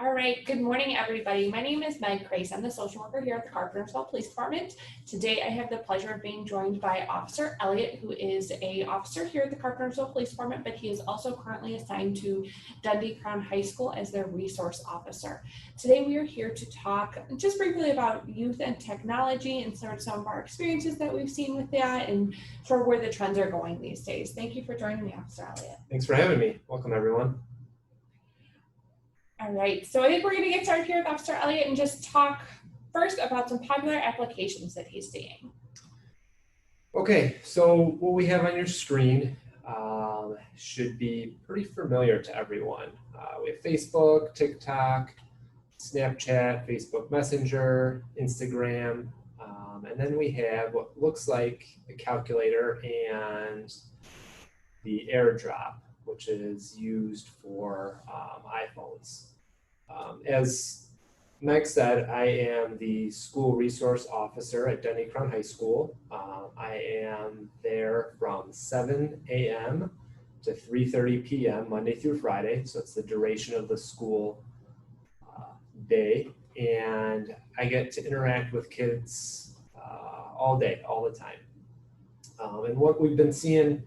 All right, good morning, everybody. My name is Meg Grace. I'm the social worker here at the Carpentersville Police Department. Today, I have the pleasure of being joined by Officer Elliot, who is an officer here at the Carpentersville Police Department, but he is also currently assigned to Dundee Crown High School as their resource officer. Today, we are here to talk just briefly about youth and technology and sort of some of our experiences that we've seen with that and sort of where the trends are going these days. Thank you for joining me, Officer Elliot. Thanks for having me. Welcome, everyone. All right, so I think we're going to get started here with Officer Elliot and just talk first about some popular applications that he's seeing. Okay, so what we have on your screen should be pretty familiar to everyone. We have Facebook, TikTok, Snapchat, Facebook Messenger, Instagram, and then we have what looks like a calculator and the AirDrop, which is used for iPhones. As Meg said, I am the school resource officer at Dundee Crown High School. I am there from 7 a.m. to 3:30 p.m. Monday through Friday, so it's the duration of the school day, and I get to interact with kids all day, all the time. And what we've been seeing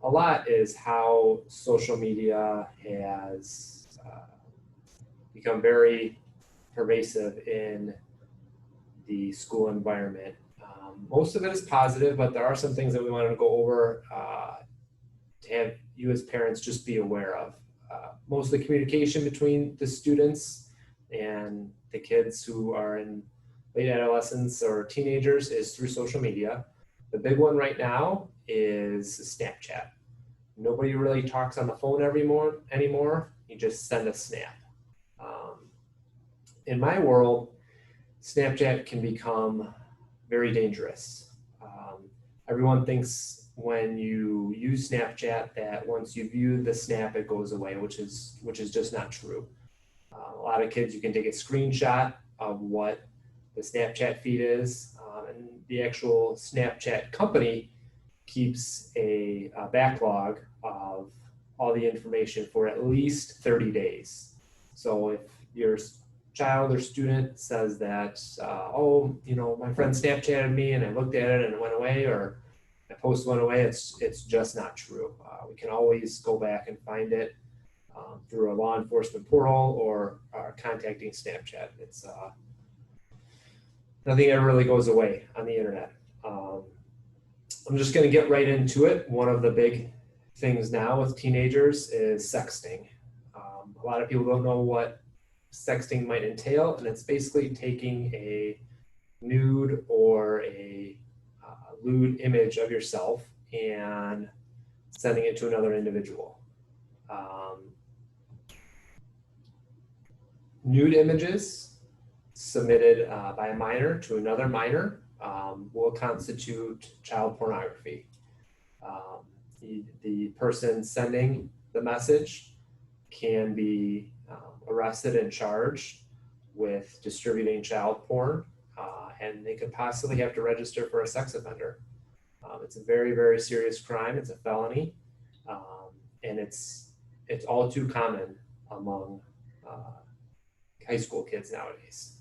a lot is how social media has become very pervasive in the school environment. Most of it is positive, but there are some things that we wanted to go over to have you as parents just be aware of. Most of the communication between the students and the kids who are in late adolescence or teenagers is through social media. The big one right now is Snapchat. Nobody really talks on the phone anymore. You just send a snap. In my world, Snapchat can become very dangerous. Everyone thinks when you use Snapchat that once you view the snap, it goes away, which is just not true. A lot of kids, you can take a screenshot of what the Snapchat feed is, and the actual Snapchat company keeps a backlog of all the information for at least 30 days. So if your child or student says that, my friend Snapchatted me and I looked at it and it went away, or my post went away, it's just not true. We can always go back and find it through a law enforcement portal or contacting Snapchat. It's nothing ever really goes away on the internet. I'm just going to get right into it. One of the big things now with teenagers is sexting. A lot of people don't know what sexting might entail, and it's basically taking a nude or a lewd image of yourself and sending it to another individual. Nude images submitted by a minor to another minor will constitute child pornography. The person sending the message can be arrested and charged with distributing child porn, and they could possibly have to register for a sex offender. It's a very, very serious crime. It's a felony, and it's all too common among high school kids nowadays.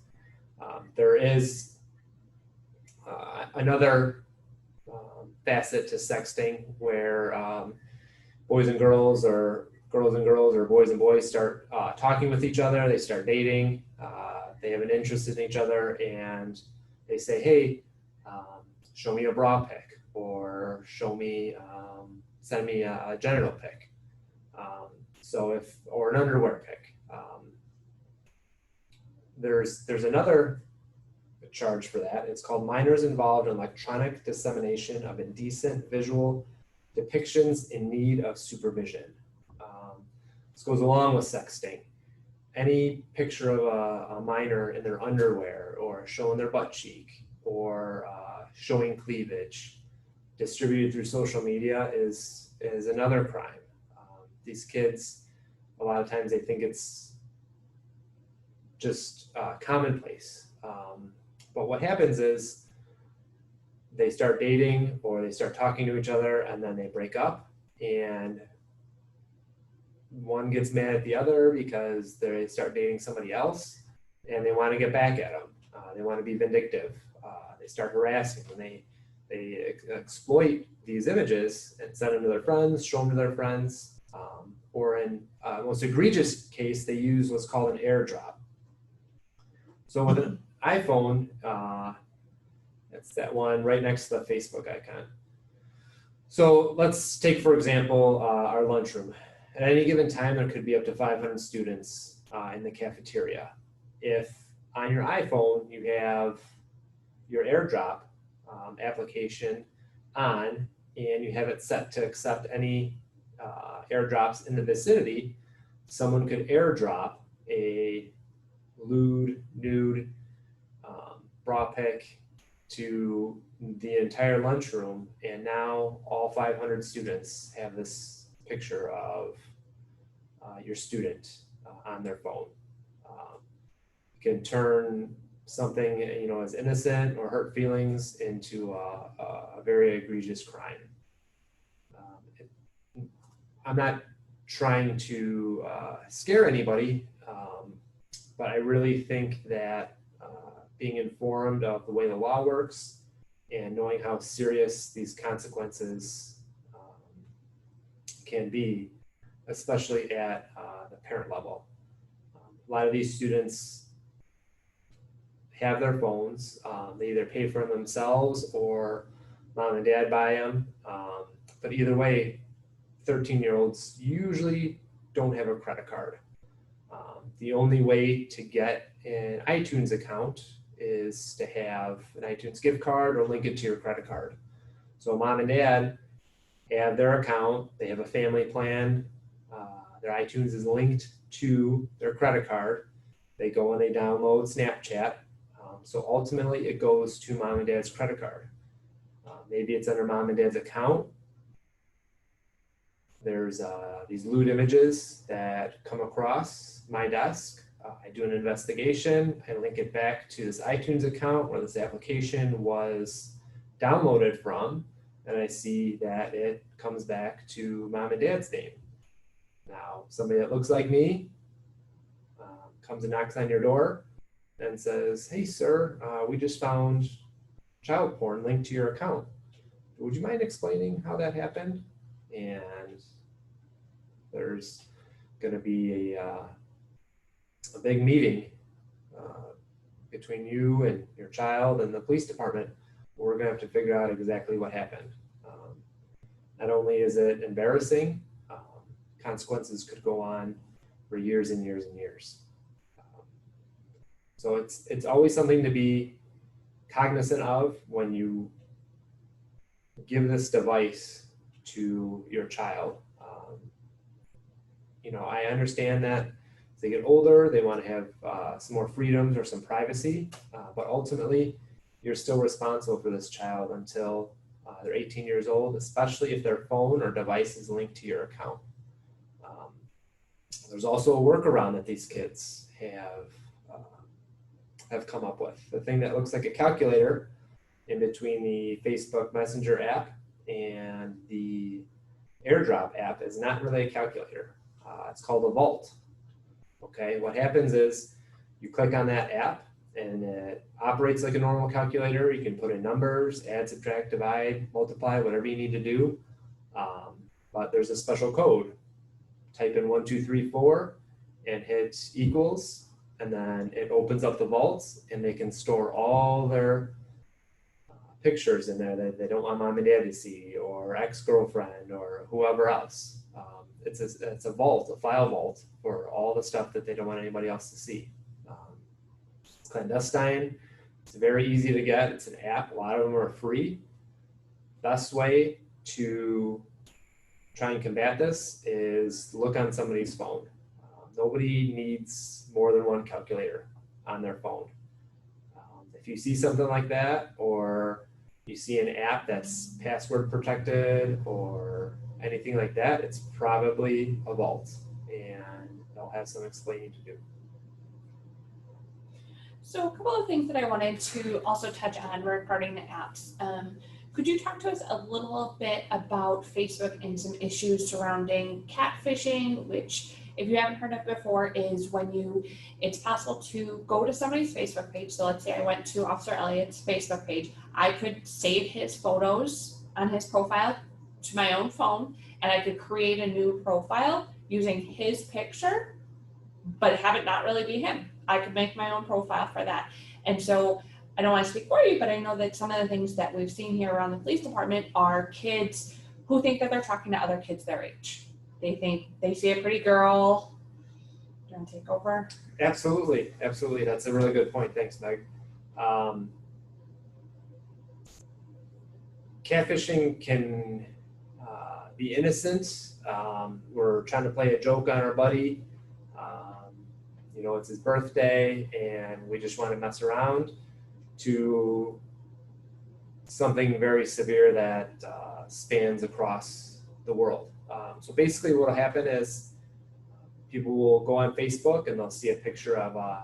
There is another facet to sexting where boys and girls, or girls and girls, or boys and boys start talking with each other. They start dating. They have an interest in each other, and they say, "Hey, show me a bra pic," or send me a genital pic. Or an underwear pic. There's another charge for that. It's called minors involved in electronic dissemination of indecent visual depictions in need of supervision. This goes along with sexting. Any picture of a minor in their underwear, or showing their butt cheek, or showing cleavage, distributed through social media is another crime. These kids, a lot of times they think it's just commonplace. But what happens is they start dating or they start talking to each other, and then they break up, and one gets mad at the other because they start dating somebody else and they want to get back at them. They want to be vindictive. They start harassing and they exploit these images and send them to their friends, show them to their friends. Or in most egregious case, they use what's called an airdrop. So with an iPhone, that's that one right next to the Facebook icon. So let's take, for example, our lunchroom. At any given time, there could be up to 500 students in the cafeteria. If on your iPhone, you have your airdrop application on and you have it set to accept any airdrops in the vicinity, someone could airdrop a lewd, nude bra pic to the entire lunchroom, and now all 500 students have this picture of your student on their phone. You can turn something as innocent or hurt feelings into a very egregious crime. I'm not trying to scare anybody, but I really think that being informed of the way the law works and knowing how serious these consequences can be, especially at the parent level. A lot of these students have their phones. They either pay for them themselves or mom and dad buy them. But either way, 13-year-olds usually don't have a credit card. The only way to get an iTunes account is to have an iTunes gift card or link it to your credit card. So mom and dad have their account, they have a family plan, their iTunes is linked to their credit card. They go and they download Snapchat. So ultimately it goes to mom and dad's credit card. Maybe it's under mom and dad's account. There's these lewd images that come across my desk. I do an investigation. I link it back to this iTunes account where this application was downloaded from, and I see that it comes back to mom and dad's name. Now, somebody that looks like me comes and knocks on your door and says, "Hey, sir, we just found child porn linked to your account. Would you mind explaining how that happened?" And there's going to be a big meeting between you and your child and the police department. We're going to have to figure out exactly what happened. Not only is it embarrassing, consequences could go on for years and years and years. So it's always something to be cognizant of when you give this device to your child. I understand that as they get older, they want to have some more freedoms or some privacy, but ultimately, you're still responsible for this child until they're 18 years old, especially if their phone or device is linked to your account. There's also a workaround that these kids have come up with. The thing that looks like a calculator in between the Facebook Messenger app and the AirDrop app is not really a calculator. It's called a vault. Okay, what happens is you click on that app and it operates like a normal calculator. You can put in numbers, add, subtract, divide, multiply, whatever you need to do. But there's a special code. Type in 1, 2, 3, 4 and hit equals, and then it opens up the vaults and they can store all their pictures in there that they don't want mom and dad to see, or ex-girlfriend or whoever else. It's a vault, a file vault for all the stuff that they don't want anybody else to see. It's clandestine. It's very easy to get. It's an app. A lot of them are free. Best way to try and combat this is look on somebody's phone. Nobody needs more than one calculator on their phone. If you see something like that, or you see an app that's password protected or anything like that, it's probably a vault, and they'll have some explaining to do. So a couple of things that I wanted to also touch on regarding the apps. Could you talk to us a little bit about Facebook and some issues surrounding catfishing, which, if you haven't heard of before, is when it's possible to go to somebody's Facebook page. So let's say I went to Officer Elliott's Facebook page. I could save his photos on his profile to my own phone, and I could create a new profile using his picture, but have it not really be him. I could make my own profile for that. And so I don't want to speak for you, but I know that some of the things that we've seen here around the police department are kids who think that they're talking to other kids their age. They think they see a pretty girl. Do you want to take over? Absolutely. That's a really good point. Thanks, Meg. Catfishing can be innocent. We're trying to play a joke on our buddy. It's his birthday and we just want to mess around, to something very severe that spans across the world. So basically what will happen is people will go on Facebook and they'll see a picture of a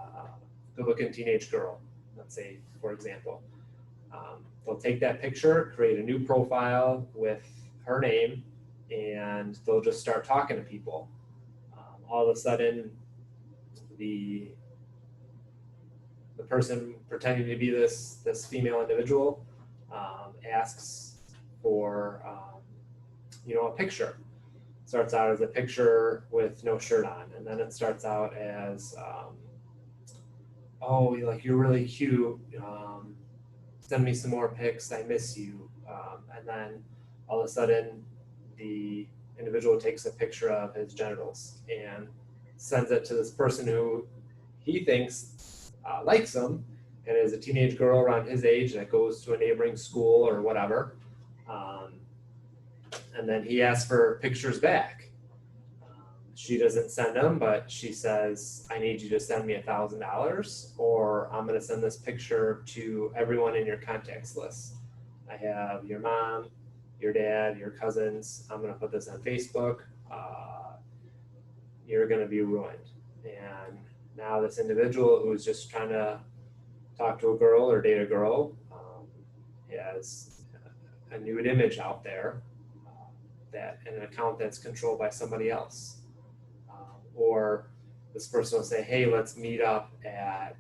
good-looking teenage girl, let's say, for example. They'll take that picture, create a new profile with her name, and they'll just start talking to people. All of a sudden, the person pretending to be this female individual asks for a picture. Starts out as a picture with no shirt on, and then it starts out as you're really cute, send me some more pics, I miss you, and then all of a sudden the individual takes a picture of his genitals and sends it to this person who he thinks likes him, and is a teenage girl around his age that goes to a neighboring school or whatever. And then he asks for pictures back. She doesn't send them, but she says, I need you to send me $1,000, or I'm going to send this picture to everyone in your contacts list. I have your mom, your dad, your cousins. I'm going to put this on Facebook. You're going to be ruined. And now this individual who's just trying to talk to a girl or date a girl has a nude image out there, that in an account that's controlled by somebody else. Or this person will say, hey, let's meet up at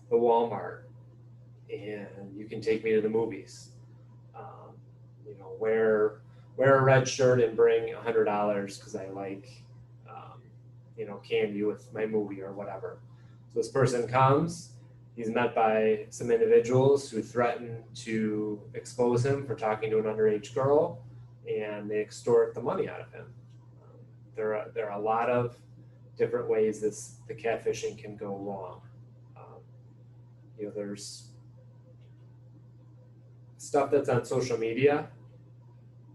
the Walmart and you can take me to the movies. Wear a red shirt and bring $100 because I like candy with my movie or whatever. So this person comes, he's met by some individuals who threaten to expose him for talking to an underage girl, and they extort the money out of him. There are a lot of different ways the catfishing can go wrong. There's stuff that's on social media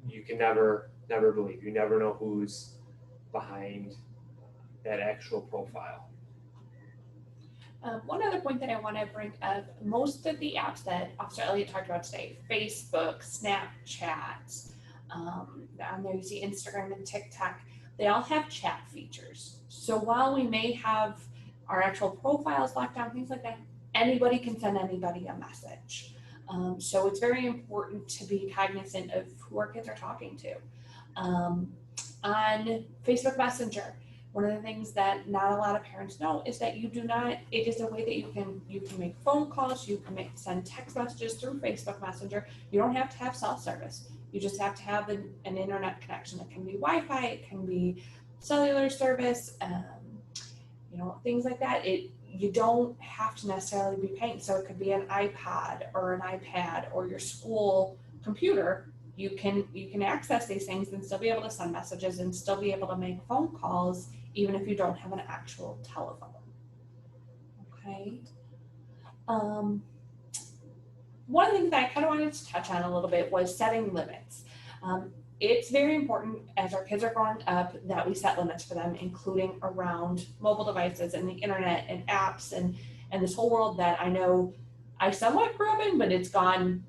you can never believe. You never know who's behind that actual profile. One other point that I want to bring up, most of the apps that Officer Elliot talked about today, Facebook, Snapchat, on there you see Instagram and TikTok, they all have chat features. So while we may have our actual profiles locked down, things like that, anybody can send anybody a message. So it's very important to be cognizant of who our kids are talking to. On Facebook Messenger, one of the things that not a lot of parents know is that it is a way that you can make phone calls, you can send text messages through Facebook Messenger. You don't have to have cell service. You just have to have an internet connection. It can be Wi-Fi, it can be cellular service, things like that. You don't have to necessarily be paying. So it could be an iPod or an iPad or your school computer. You can access these things and still be able to send messages and still be able to make phone calls, even if you don't have an actual telephone. Okay. One of the things that I kind of wanted to touch on a little bit was setting limits. It's very important as our kids are growing up that we set limits for them, including around mobile devices and the internet and apps and this whole world that I know I somewhat grew up in, but it's gone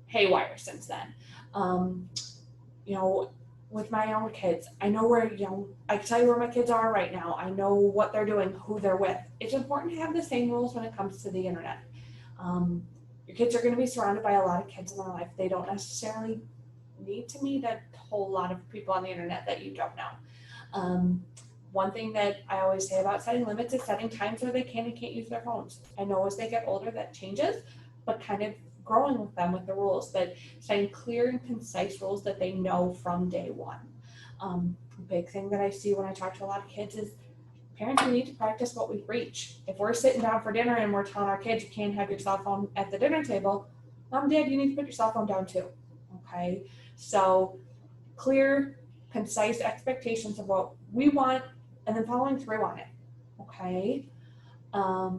haywire since then. With my own kids, I know where, I can tell you where my kids are right now. I know what they're doing, who they're with. It's important to have the same rules when it comes to the internet. Your kids are going to be surrounded by a lot of kids in their life. They don't necessarily need to meet a whole lot of people on the internet that you don't know. One thing that I always say about setting limits is setting times where they can and can't use their phones. I know as they get older that changes, but kind of growing with them with the rules, but setting clear and concise rules that they know from day one. Big thing that I see when I talk to a lot of kids is parents, we need to practice what we preach. If we're sitting down for dinner and we're telling our kids you can't have your cell phone at the dinner table, Mom and Dad, you need to put your cell phone down too. Okay, so clear, concise expectations of what we want and then following through on it. Okay. I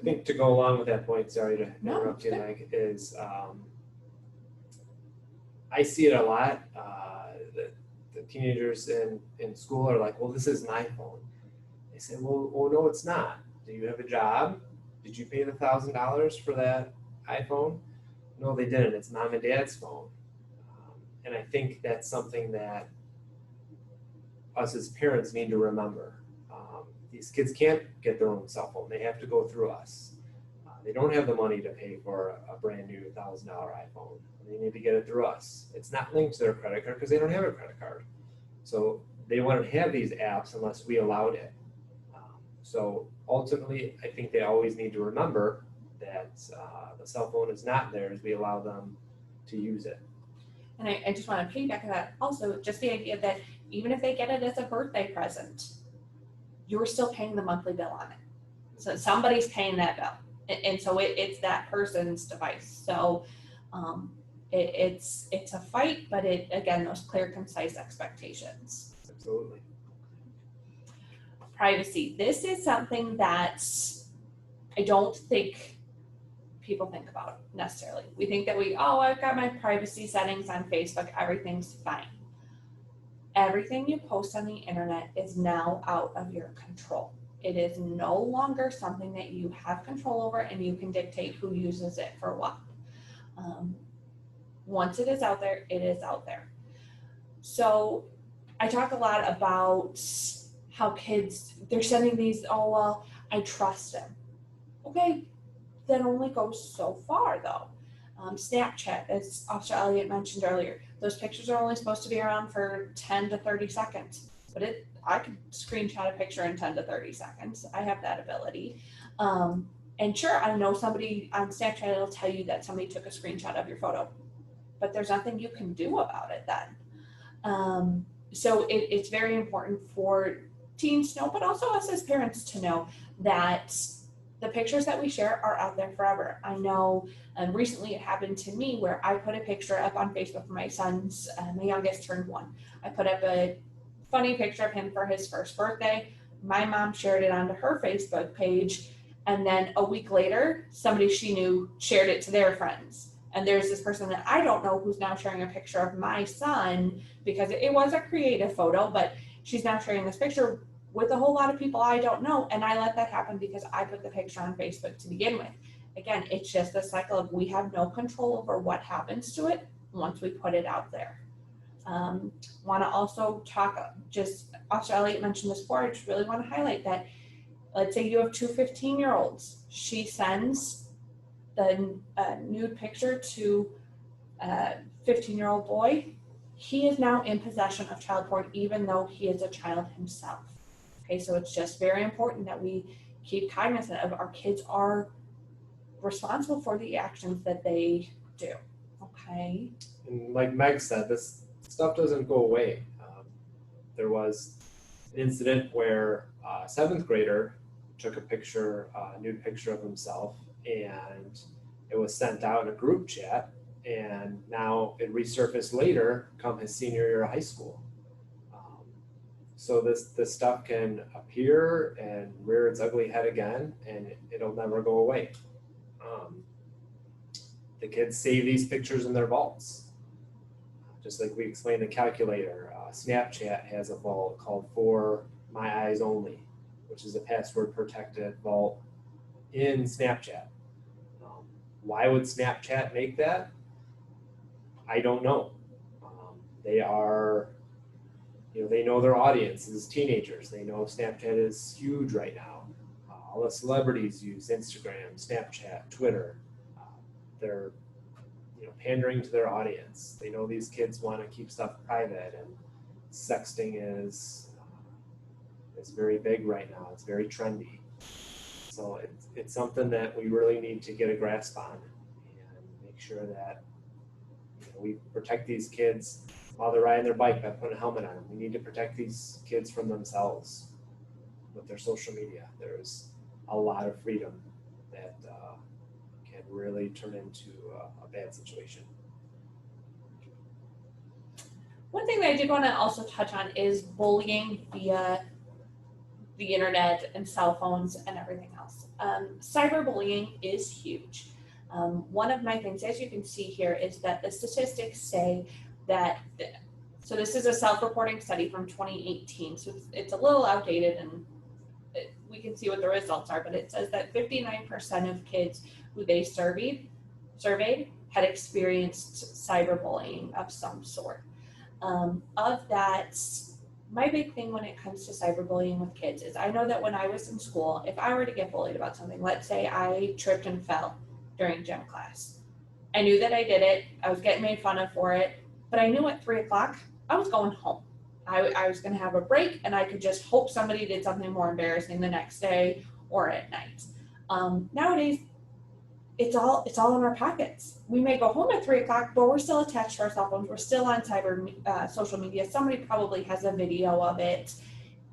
think to go along with that point, sorry to No, interrupt you, good. Mike, is I see it a lot. The teenagers in school are like, well, this is my phone. I said, well, no, it's not. Do you have a job? Did you pay the $1,000 for that iPhone? No, they didn't. It's mom and dad's phone. And I think that's something that us as parents need to remember. These kids can't get their own cell phone. They have to go through us. They don't have the money to pay for a brand new $1,000 iPhone. They need to get it through us. It's not linked to their credit card because they don't have a credit card. So they wouldn't have these apps unless we allowed it. So ultimately, I think they always need to remember that the cell phone is not theirs. We allow them to use it. And I just want to piggyback on that. Also, just the idea that even if they get it as a birthday present, you're still paying the monthly bill on it. So somebody's paying that bill. And so it's that person's device. So it's a fight, but again, those clear, concise expectations. Absolutely. Privacy. This is something that I don't think people think about necessarily. We think that I've got my privacy settings on Facebook, everything's fine. Everything you post on the internet is now out of your control. It is no longer something that you have control over and you can dictate who uses it for what. Once it is out there, it is out there. So I talk a lot about how kids, they're sending these, I trust him. Okay, that only goes so far though. Snapchat, as Officer Elliot mentioned earlier, those pictures are only supposed to be around for 10 to 30 seconds. But I could screenshot a picture in 10 to 30 seconds. I have that ability. And sure, I know somebody on Snapchat will tell you that somebody took a screenshot of your photo, but there's nothing you can do about it then. So it's very important for teens to know, but also us as parents to know that the pictures that we share are out there forever. I know recently it happened to me where I put a picture up on Facebook for my son's, my youngest turned 1. I put up a funny picture of him for his first birthday. My mom shared it onto her Facebook page. And then a week later, somebody she knew shared it to their friends. And there's this person that I don't know who's now sharing a picture of my son because it was a creative photo, but she's now sharing this picture with a whole lot of people I don't know. And I let that happen because I put the picture on Facebook to begin with. Again, it's just a cycle of we have no control over what happens to it once we put it out there. Want to also talk, just Officer Elliot mentioned this before, I just really want to highlight that. Let's say you have two 15-year-olds. She sends the nude picture to a 15-year-old boy. He is now in possession of child porn, even though he is a child himself. Okay, so it's just very important that we keep cognizant of our kids are responsible for the actions that they do. Okay. And like Meg said, this stuff doesn't go away. There was an incident where a 7th grader took a picture, a nude picture of himself, and it was sent out in a group chat, and now it resurfaced later come his senior year of high school. So this stuff can appear and rear its ugly head again, and it'll never go away. The kids save these pictures in their vaults. Just like we explained in calculator, Snapchat has a vault called For My Eyes Only, which is a password protected vault in Snapchat. Why would Snapchat make that? I don't know. They are, they know their audience is teenagers. They know Snapchat is huge right now. All the celebrities use Instagram, Snapchat, Twitter. they're pandering to their audience. They know these kids want to keep stuff private, and sexting is very big right now. It's very trendy. So it's something that we really need to get a grasp on and make sure that we protect these kids while they're riding their bike by putting a helmet on them. We need to protect these kids from themselves with their social media. There's a lot of freedom that can really turn into a bad situation. One thing that I did want to also touch on is bullying via the internet and cell phones and everything else. Cyberbullying is huge. One of my things, as you can see here, is that the statistics say that, so this is a self-reporting study from 2018, so it's a little outdated and we can see what the results are, but it says that 59% of kids who they surveyed had experienced cyberbullying of some sort. Of that, my big thing when it comes to cyberbullying with kids is I know that when I was in school, if I were to get bullied about something, let's say I tripped and fell during gym class. I knew that I did it. I was getting made fun of for it, but I knew at 3 o'clock I was going home. I was going to have a break, and I could just hope somebody did something more embarrassing the next day or at night. Nowadays, it's all in our pockets. We may go home at 3 o'clock, but we're still attached to our cell phones. We're still on social media. Somebody probably has a video of it,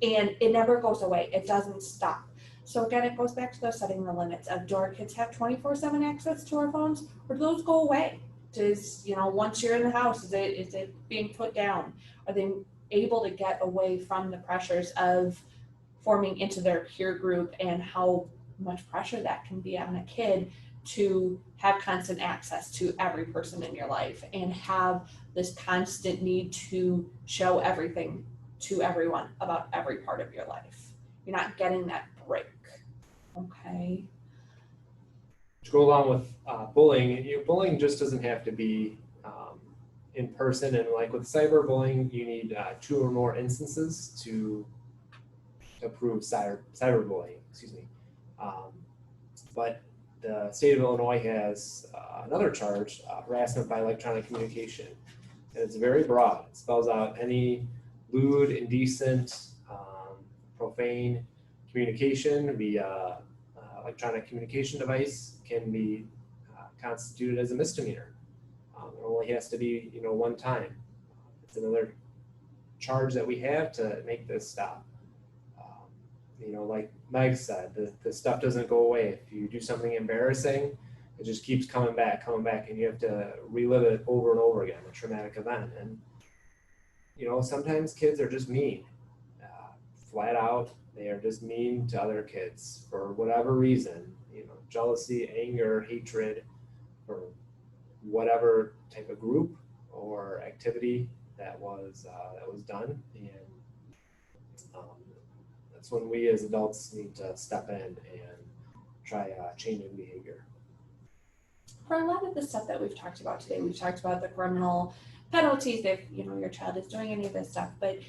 and it never goes away. It doesn't stop. So again, it goes back to those setting the limits of, do our kids have 24/7 access to our phones, or do those go away? Does, once you're in the house, is it being put down? Are they able to get away from the pressures of forming into their peer group and how much pressure that can be on a kid to have constant access to every person in your life and have this constant need to show everything to everyone about every part of your life? You're not getting that break. Okay. To go along with bullying, bullying just doesn't have to be in person, and like with cyberbullying, you need 2 or more instances to prove cyberbullying. Excuse me. But the state of Illinois has another charge, harassment by electronic communication, and it's very broad. It spells out any lewd, indecent, profane communication via electronic communication device can be constituted as a misdemeanor. It only has to be, one time. It's another charge that we have to make this stop. Like Meg said, the stuff doesn't go away. If you do something embarrassing, it just keeps coming back, and you have to relive it over and over again, a traumatic event. And, sometimes kids are just mean, flat out. They are just mean to other kids for whatever reason, jealousy, anger, hatred, for whatever type of group or activity that was done. And that's when we as adults need to step in and try changing behavior. For a lot of the stuff that we've talked about today, we've talked about the criminal penalties if your child is doing any of this stuff, but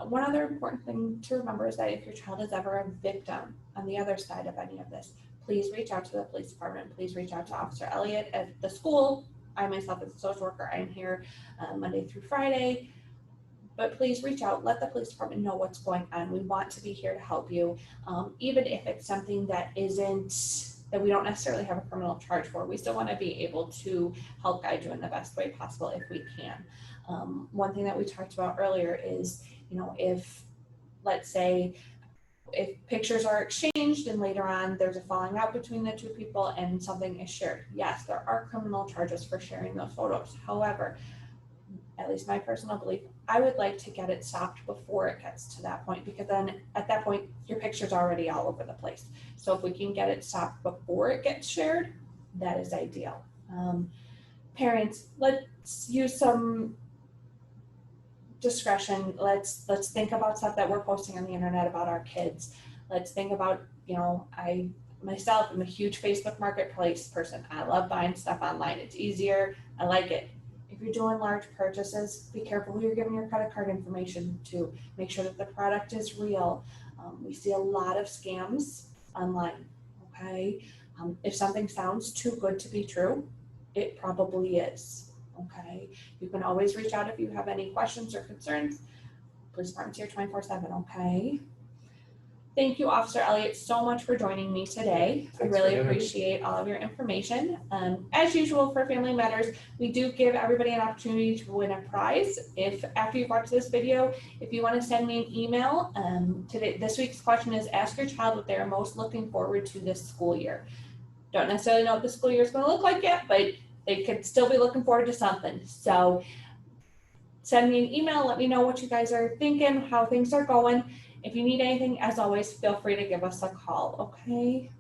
one other important thing to remember is that if your child is ever a victim on the other side of any of this, please reach out to the police department. Please reach out to Officer Elliot at the school. I myself as a social worker, I'm here Monday through Friday, but please reach out. Let the police department know what's going on. We want to be here to help you, even if it's something that we don't necessarily have a criminal charge for. We still want to be able to help guide you in the best way possible if we can. One thing that we talked about earlier is, if, let's say, if pictures are exchanged and later on there's a falling out between the two people and something is shared, yes, there are criminal charges for sharing those photos. However, at least my personal belief, I would like to get it stopped before it gets to that point, because then at that point your picture's already all over the place. So if we can get it stopped before it gets shared, that is ideal. Parents, let's use some discretion. Let's think about stuff that we're posting on the internet about our kids. Let's think about, I myself am a huge Facebook marketplace person. I love buying stuff online. It's easier. I like it. If you're doing large purchases, be careful who you're giving your credit card information to. Make sure that the product is real. We see a lot of scams online, okay? If something sounds too good to be true, it probably is. Okay, you can always reach out if you have any questions or concerns. Police department's here 24/7. Okay. Thank you, Officer Elliot, so much for joining me today. Thanks I for really having me. appreciate all of your information. As usual for Family Matters, we do give everybody an opportunity to win a prize. If after you watch this video, if you want to send me an email, this week's question is ask your child what they are most looking forward to this school year. Don't necessarily know what the school year is going to look like yet, but they could still be looking forward to something. So send me an email, let me know what you guys are thinking, how things are going. If you need anything, as always, feel free to give us a call, okay?